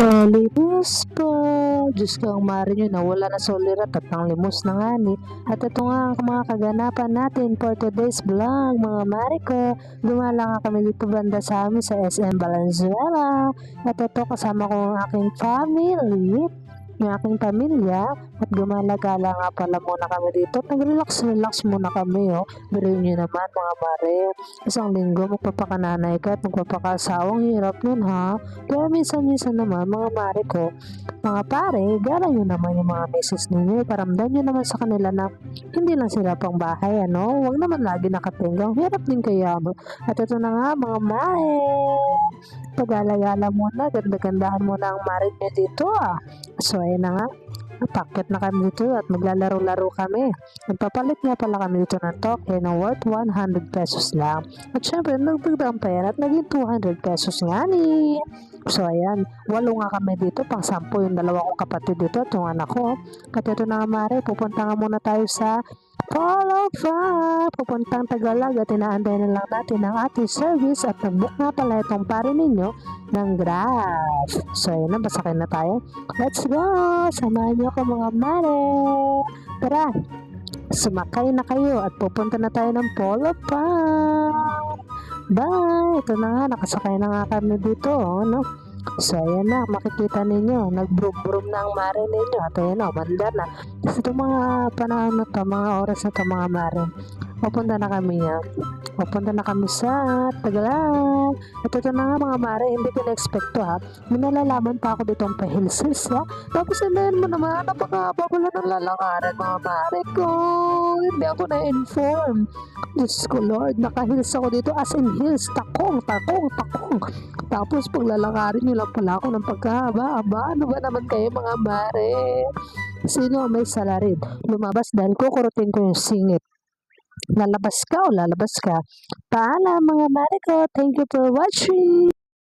Palimos po, Diyos ko ang mari nyo, nawala na sa ulirat at nang limos na nga ni. At ito nga ang mga kaganapan natin for today's vlog, mga mari ko. Gumala nga kami dito banda sa amin sa SM Valenzuela. At ito kasama ko ang aking family, yung aking pamilya. At gumala-gala nga pala muna kami dito. Nag-relax muna kami, oh. Biruin nyo naman mga mare. Isang linggo magpapakananay ka at magpapakasawang hirap nun, ha. Kaya minsan-minsan naman mga mare ko, mga pare, gala nyo naman yung mga misis ninyo. Paramdam nyo naman sa kanila na hindi lang sila pang bahay, ano. Huwag naman lagi nakatinggang. Hirap din kaya, no. At ito na nga mga mare. Pagala-gala muna, ganda-gandahan muna ang marit nyo dito, ah. So, ayun na nga. Takot na kami dito at maglalaro-laro kami. Nagpapalit nga pala kami dito ng token na worth 100 pesos lang. At syempre, nagdagdag ang pera at naging 200 pesos nga ni. So, ayan. 8 nga kami dito. Pang 10 yung dalawa kong kapatid dito at yung anak ko. At ito na nga mare, pupunta nga muna tayo sa Polo Farm. Pupuntang Tagalog at inaantay na lang natin ang ating service at nag-book nga pala itong pare ninyo ng Grab. So, ayan na. Basakay na tayo. Let's go! Samahan niyo ako mga mare. Tara! Sumakay na kayo at pupunta na tayo ng Polo Farm. Bye! Ito na nga, nakasakay na nga kami dito, no? So, ayan na, makikita ninyo, nag-brum-brum na ang mare ninyo. At ayan na, umandar na. Kasi itong mga panahon na to, mga oras na to, mga mare, pupunta na kami yan. Pupunta na kami sa Tagalan. At ito na nga mga mare, hindi ko na-expect to, ha. May nalalaman pa ako ditong pahilsis, ha. Tapos sabihin mo naman, napakaba pala ng lalakaran, mga mare ko. Hindi ako na-inform. Diyos ko Lord, naka-heels ako dito as in heels, takong. Tapos paglalakarin nyo lang pala ako ng pagkahaba-haba. Ano ba naman kayo mga mare? Sino may salarin? Lumabas dahil kukurutin ko yung singit. Lalabas ka o lalabas ka? Paalam mga mare ko. Thank you for watching.